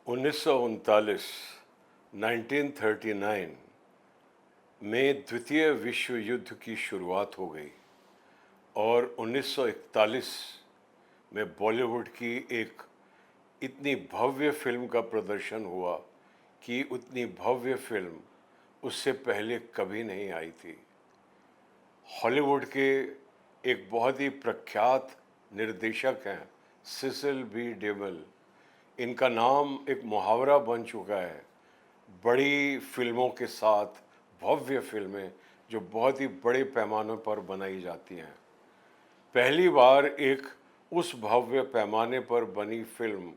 1939 1939 में द्वितीय विश्व युद्ध की शुरुआत हो गई और 1941 में बॉलीवुड की एक इतनी भव्य फिल्म का प्रदर्शन हुआ कि उतनी भव्य फिल्म उससे पहले कभी नहीं आई थी। हॉलीवुड के एक बहुत ही प्रख्यात निर्देशक हैं सिसिल बी डेविल। इनका नाम एक मुहावरा बन चुका है, बड़ी फिल्मों के साथ भव्य फिल्में जो बहुत ही बड़े पैमाने पर बनाई जाती हैं। पहली बार एक उस भव्य पैमाने पर बनी फिल्म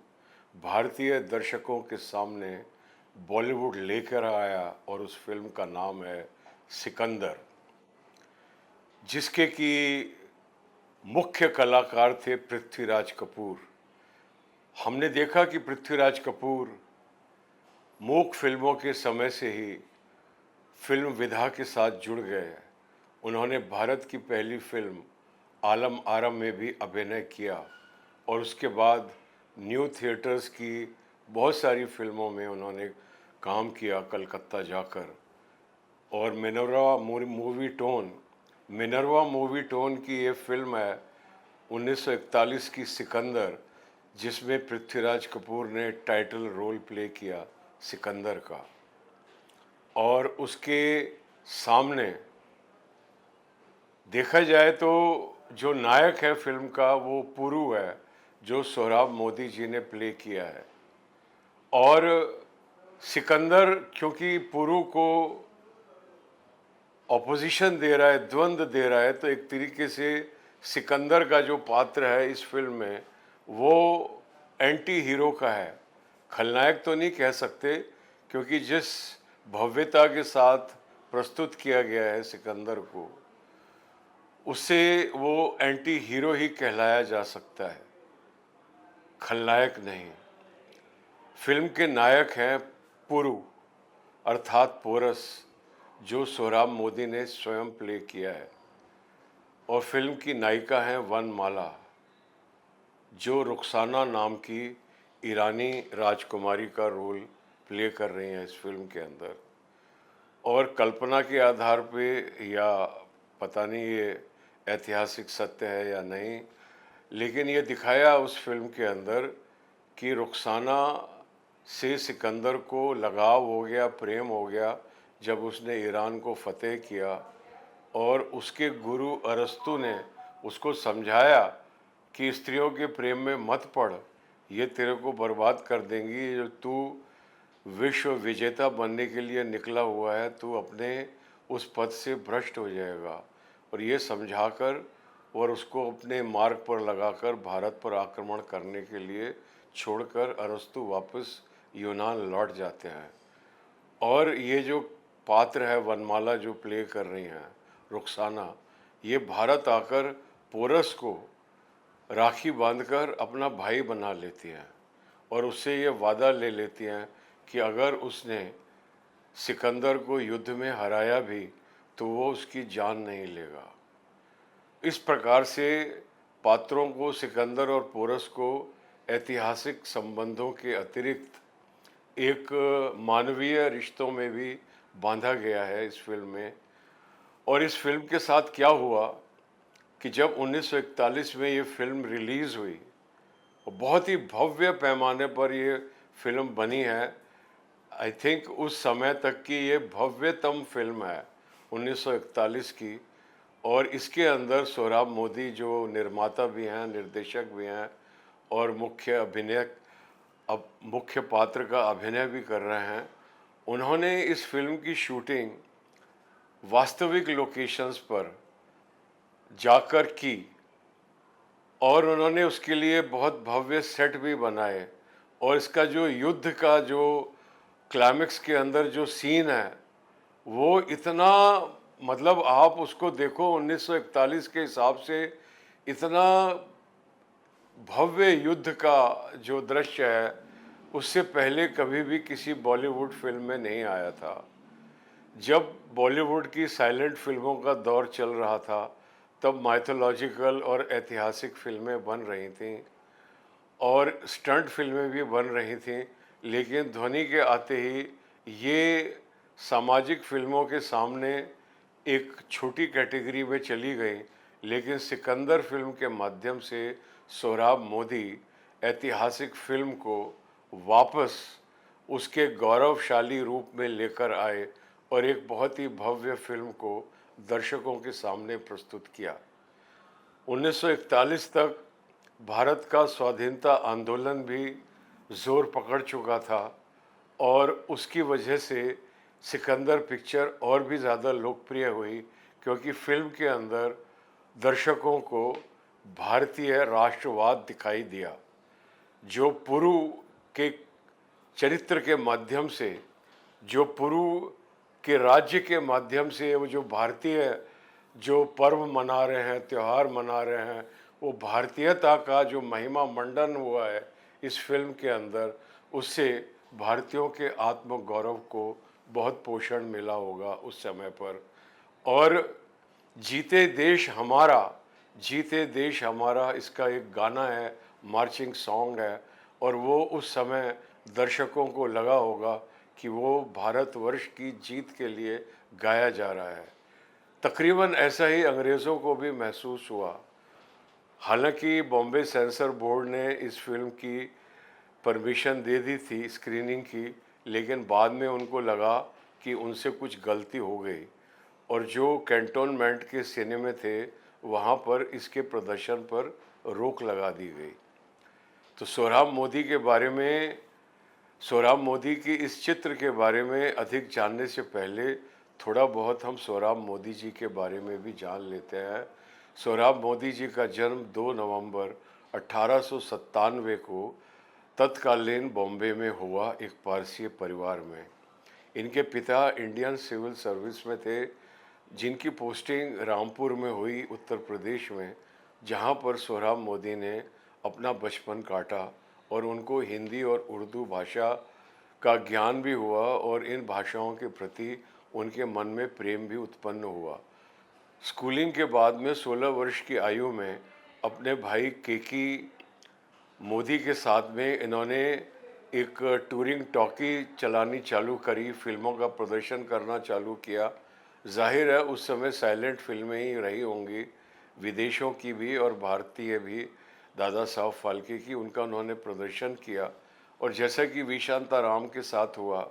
भारतीय दर्शकों के सामने बॉलीवुड लेकर आया और उस फिल्म का नाम है सिकंदर, जिसके कि मुख्य कलाकार थे पृथ्वीराज कपूर। हमने देखा कि पृथ्वीराज कपूर मूक फिल्मों के समय से ही फिल्म विधा के साथ जुड़ गए। उन्होंने भारत की पहली फिल्म आलम आरम में भी अभिनय किया और उसके बाद न्यू थिएटर्स की बहुत सारी फिल्मों में उन्होंने काम किया कलकत्ता जाकर। और मिनरवा मूवी टोन की ये फिल्म है 1941 की सिकंदर, जिसमें पृथ्वीराज कपूर ने टाइटल रोल प्ले किया सिकंदर का। और उसके सामने देखा जाए तो जो नायक है फिल्म का वो पुरू है, जो सोहराब मोदी जी ने प्ले किया है। और सिकंदर क्योंकि पुरू को ऑपोजिशन दे रहा है, द्वंद्व दे रहा है, तो एक तरीके से सिकंदर का जो पात्र है इस फिल्म में वो एंटी हीरो का है। खलनायक तो नहीं कह सकते, क्योंकि जिस भव्यता के साथ प्रस्तुत किया गया है सिकंदर को, उससे वो एंटी हीरो ही कहलाया जा सकता है, खलनायक नहीं। फिल्म के नायक हैं पुरू अर्थात पोरस, जो सोहराब मोदी ने स्वयं प्ले किया है। और फिल्म की नायिका हैं वनमाला, जो रुखसाना नाम की ईरानी राजकुमारी का रोल प्ले कर रही हैं इस फिल्म के अंदर। और कल्पना के आधार पे या पता नहीं ये ऐतिहासिक सत्य है या नहीं, लेकिन ये दिखाया उस फिल्म के अंदर कि रुखसाना से सिकंदर को लगाव हो गया, प्रेम हो गया जब उसने ईरान को फतेह किया। और उसके गुरु अरस्तु ने उसको समझाया कि स्त्रियों के प्रेम में मत पड़, ये तेरे को बर्बाद कर देंगी। जो तू विश्व विजेता बनने के लिए निकला हुआ है, तू अपने उस पद से भ्रष्ट हो जाएगा। और ये समझाकर और उसको अपने मार्ग पर लगाकर भारत पर आक्रमण करने के लिए छोड़कर अरस्तु वापस यूनान लौट जाते हैं। और ये जो पात्र है वनमाला जो प्ले कर रही हैं रुखसाना, ये भारत आकर पोरस को राखी बांधकर अपना भाई बना लेती हैं और उससे ये वादा ले लेती हैं कि अगर उसने सिकंदर को युद्ध में हराया भी तो वो उसकी जान नहीं लेगा। इस प्रकार से पात्रों को, सिकंदर और पोरस को, ऐतिहासिक संबंधों के अतिरिक्त एक मानवीय रिश्तों में भी बांधा गया है इस फिल्म में। और इस फिल्म के साथ क्या हुआ कि जब 1941 में ये फिल्म रिलीज़ हुई और बहुत ही भव्य पैमाने पर ये फिल्म बनी है, आई थिंक उस समय तक की ये भव्यतम फिल्म है 1941 की। और इसके अंदर सोहराब मोदी जो निर्माता भी हैं, निर्देशक भी हैं और मुख्य पात्र का अभिनय भी कर रहे हैं। उन्होंने इस फिल्म की शूटिंग वास्तविक लोकेशंस पर जाकर की और उन्होंने उसके लिए बहुत भव्य सेट भी बनाए। और इसका जो युद्ध का जो क्लाइमेक्स के अंदर जो सीन है वो इतना, मतलब आप उसको देखो 1941 के हिसाब से इतना भव्य युद्ध का जो दृश्य है उससे पहले कभी भी किसी बॉलीवुड फिल्म में नहीं आया था। जब बॉलीवुड की साइलेंट फिल्मों का दौर चल रहा था तब माइथोलॉजिकल और ऐतिहासिक फिल्में बन रही थीं और स्टंट फिल्में भी बन रही थीं, लेकिन ध्वनि के आते ही ये सामाजिक फिल्मों के सामने एक छोटी कैटेगरी में चली गई, लेकिन सिकंदर फिल्म के माध्यम से सोहराब मोदी ऐतिहासिक फिल्म को वापस उसके गौरवशाली रूप में लेकर आए और एक बहुत ही भव्य फिल्म को दर्शकों के सामने प्रस्तुत किया। 1941 तक भारत का स्वाधीनता आंदोलन भी जोर पकड़ चुका था और उसकी वजह से सिकंदर पिक्चर और भी ज़्यादा लोकप्रिय हुई, क्योंकि फिल्म के अंदर दर्शकों को भारतीय राष्ट्रवाद दिखाई दिया। जो पुरु के चरित्र के माध्यम से, जो पुरु के राज्य के माध्यम से वो जो भारतीय जो पर्व मना रहे हैं, त्यौहार मना रहे हैं, वो भारतीयता का जो महिमा मंडन हुआ है इस फिल्म के अंदर, उससे भारतीयों के आत्मगौरव को बहुत पोषण मिला होगा उस समय पर। और जीते देश हमारा, जीते देश हमारा इसका एक गाना है, मार्चिंग सॉन्ग है, और वो उस समय दर्शकों को लगा होगा कि वो भारतवर्ष की जीत के लिए गाया जा रहा है। तकरीबन ऐसा ही अंग्रेज़ों को भी महसूस हुआ। हालांकि बॉम्बे सेंसर बोर्ड ने इस फिल्म की परमिशन दे दी थी स्क्रीनिंग की, लेकिन बाद में उनको लगा कि उनसे कुछ गलती हो गई और जो कैंटोनमेंट के सिनेमे थे वहाँ पर इसके प्रदर्शन पर रोक लगा दी गई। तो सोहराब मोदी के बारे में, सोहराब मोदी की इस चित्र के बारे में अधिक जानने से पहले थोड़ा बहुत हम सोहराब मोदी जी के बारे में भी जान लेते हैं। सोहराब मोदी जी का जन्म 2 नवंबर 1897 को तत्कालीन बॉम्बे में हुआ एक पारसी परिवार में। इनके पिता इंडियन सिविल सर्विस में थे, जिनकी पोस्टिंग रामपुर में हुई उत्तर प्रदेश में, जहां पर सोहराब मोदी ने अपना बचपन काटा और उनको हिंदी और उर्दू भाषा का ज्ञान भी हुआ और इन भाषाओं के प्रति उनके मन में प्रेम भी उत्पन्न हुआ। स्कूलिंग के बाद में 16 वर्ष की आयु में अपने भाई केकी मोदी के साथ में इन्होंने एक टूरिंग टॉकी चलानी चालू करी, फिल्मों का प्रदर्शन करना चालू किया। जाहिर है उस समय साइलेंट फिल्में ही रही होंगी, विदेशों की भी और भारतीय भी, दादा साहब फाल्के की, उनका उन्होंने प्रदर्शन किया। और जैसा कि वी शांताराम के साथ हुआ,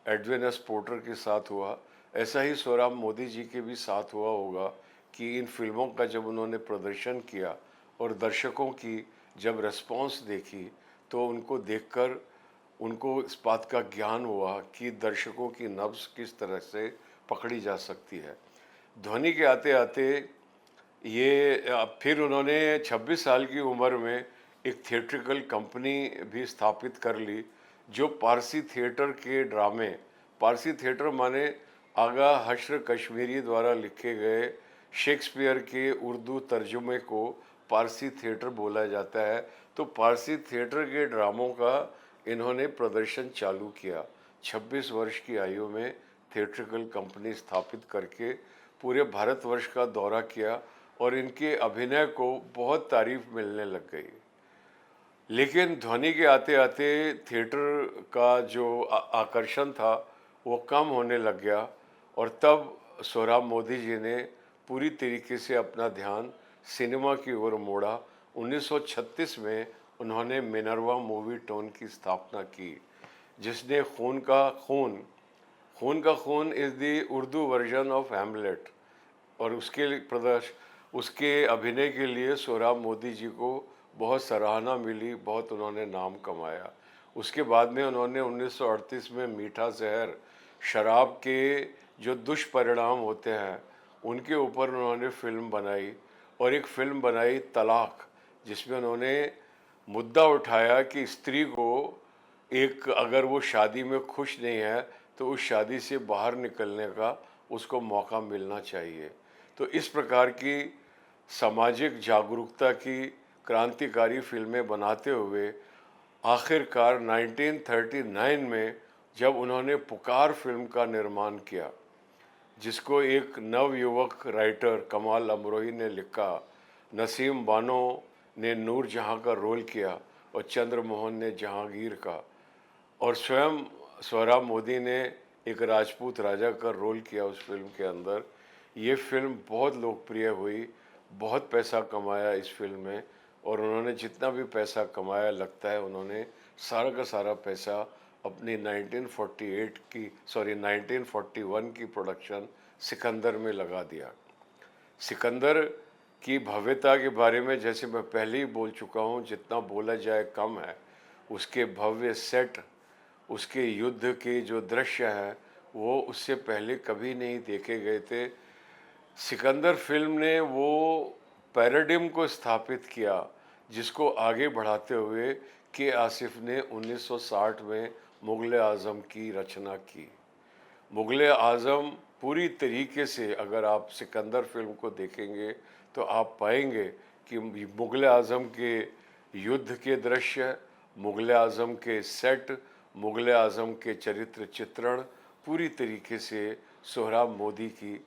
एडविन एस पोर्टर के साथ हुआ, ऐसा ही सोहराब मोदी जी के भी साथ हुआ होगा कि इन फिल्मों का जब उन्होंने प्रदर्शन किया और दर्शकों की जब रिस्पॉन्स देखी तो उनको देखकर उनको इस बात का ज्ञान हुआ कि दर्शकों की नब्ज़ किस तरह से पकड़ी जा सकती है। ध्वनि के आते आते ये फिर उन्होंने 26 साल की उम्र में एक थिएट्रिकल कंपनी भी स्थापित कर ली, जो पारसी थिएटर के ड्रामे, पारसी थिएटर माने आगा हश्र कश्मीरी द्वारा लिखे गए शेक्सपियर के उर्दू तर्जुमे को पारसी थिएटर बोला जाता है। तो पारसी थिएटर के ड्रामों का इन्होंने प्रदर्शन चालू किया। 26 वर्ष की आयु में थिएट्रिकल कंपनी स्थापित करके पूरे भारतवर्ष का दौरा किया और इनके अभिनय को बहुत तारीफ मिलने लग गई। लेकिन ध्वनि के आते आते थिएटर का जो आकर्षण था वो कम होने लग गया और तब सोहराब मोदी जी ने पूरी तरीके से अपना ध्यान सिनेमा की ओर मोड़ा। 1936 में उन्होंने मिनर्वा मूवी टोन की स्थापना की, जिसने खून का खून, खून का खून is the Urdu version of Hamlet, और उसके अभिनय के लिए सोहराब मोदी जी को बहुत सराहना मिली, बहुत उन्होंने नाम कमाया। उसके बाद में उन्होंने 1938 में मीठा जहर, शराब के जो दुष्परिणाम होते हैं उनके ऊपर उन्होंने फिल्म बनाई, और एक फिल्म बनाई तलाक, जिसमें उन्होंने मुद्दा उठाया कि स्त्री को एक, अगर वो शादी में खुश नहीं है तो उस शादी से बाहर निकलने का उसको मौका मिलना चाहिए। तो इस प्रकार की सामाजिक जागरूकता की क्रांतिकारी फिल्में बनाते हुए आखिरकार 1939 में जब उन्होंने पुकार फिल्म का निर्माण किया, जिसको एक नवयुवक राइटर कमाल अमरोही ने लिखा, नसीम बानो ने नूर जहाँ का रोल किया और चंद्र मोहन ने जहांगीर का, और स्वयं सोहराब मोदी ने एक राजपूत राजा का रोल किया उस फिल्म के अंदर। ये फिल्म बहुत लोकप्रिय हुई, बहुत पैसा कमाया इस फिल्म में, और उन्होंने जितना भी पैसा कमाया लगता है उन्होंने सारा का सारा पैसा अपनी 1948 की 1941 की प्रोडक्शन सिकंदर में लगा दिया। सिकंदर की भव्यता के बारे में जैसे मैं पहले ही बोल चुका हूँ, जितना बोला जाए कम है। उसके भव्य सेट, उसके युद्ध के जो दृश्य हैं, वो उससे पहले कभी नहीं देखे गए थे। सिकंदर फिल्म ने वो पैराडिम को स्थापित किया, जिसको आगे बढ़ाते हुए के आसिफ ने 1960 में मुग़ल आज़म की रचना की। मुग़ल आज़म पूरी तरीके से, अगर आप सिकंदर फिल्म को देखेंगे तो आप पाएंगे कि मुग़ल आज़म के युद्ध के दृश्य, मुग़ल आज़म के सेट, मुग़ल आज़म के चरित्र चित्रण पूरी तरीके से सोहराब मोदी की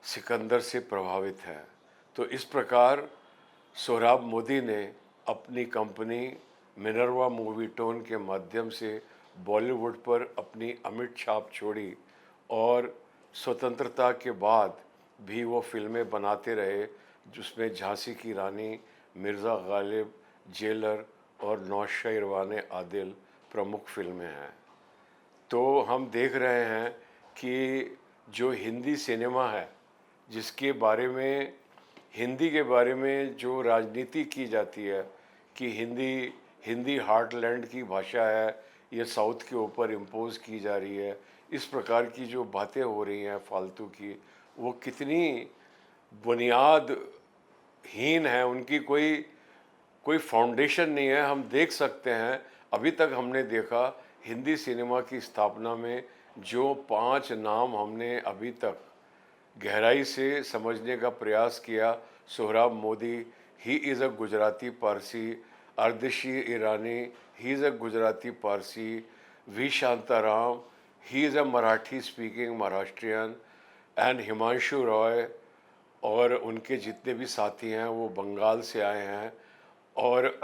सिकंदर से प्रभावित है। तो इस प्रकार सोहराब मोदी ने अपनी कंपनी मिनर्वा मूवीटोन के माध्यम से बॉलीवुड पर अपनी अमिट छाप छोड़ी, और स्वतंत्रता के बाद भी वो फिल्में बनाते रहे, जिसमें झांसी की रानी, मिर्ज़ा गालिब, जेलर और नौशेरवान आदिल प्रमुख फिल्में हैं। तो हम देख रहे हैं कि जो हिंदी सिनेमा है, जिसके बारे में, हिंदी के बारे में जो राजनीति की जाती है कि हिंदी हिंदी हार्टलैंड की भाषा है, ये साउथ के ऊपर इम्पोज़ की जा रही है, इस प्रकार की जो बातें हो रही हैं फालतू की, वो कितनी बुनियादहीन है, उनकी कोई कोई फाउंडेशन नहीं है। हम देख सकते हैं, अभी तक हमने देखा हिंदी सिनेमा की स्थापना में जो 5 नाम हमने अभी तक गहराई से समझने का प्रयास किया। Sohrab Modi, he is a Gujarati Parsi. Ardeshir Irani, he is a Gujarati Parsi. V Shantaram, he is a Marathi speaking Maharashtrian. And Himanshu Rai और उनके जितने भी साथी हैं वो बंगाल से आए हैं। और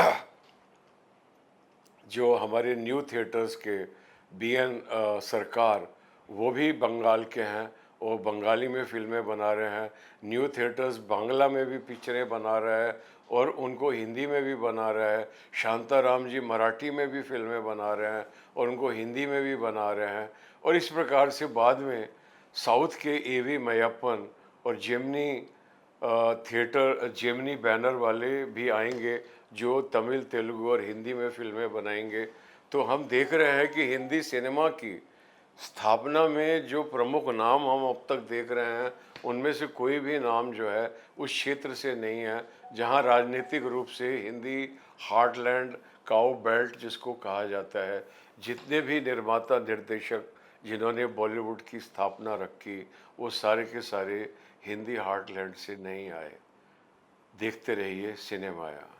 जो हमारे न्यू थिएटर्स के बीएन सरकार, वो भी बंगाल के हैं और बंगाली में फिल्में बना रहे हैं। न्यू थिएटर्स बांग्ला में भी पिक्चरें बना रहा है और उनको हिंदी में भी बना रहा है। शांताराम जी मराठी में भी फिल्में बना रहे हैं और उनको हिंदी में भी बना रहे हैं। और इस प्रकार से बाद में साउथ के एवी मैयप्पन और जेमिनी थिएटर, जेमिनी बैनर वाले भी आएंगे, जो तमिल, तेलुगु और हिंदी में फिल्में बनाएंगे। तो हम देख रहे हैं कि हिंदी सिनेमा की स्थापना में जो प्रमुख नाम हम अब तक देख रहे हैं, उनमें से कोई भी नाम जो है उस क्षेत्र से नहीं है, जहां राजनीतिक रूप से हिंदी हार्टलैंड, काउ बेल्ट जिसको कहा जाता है, जितने भी निर्माता निर्देशक जिन्होंने बॉलीवुड की स्थापना रखी, वो सारे के सारे हिंदी हार्टलैंड से नहीं आए। देखते रहिए सिनेमाया।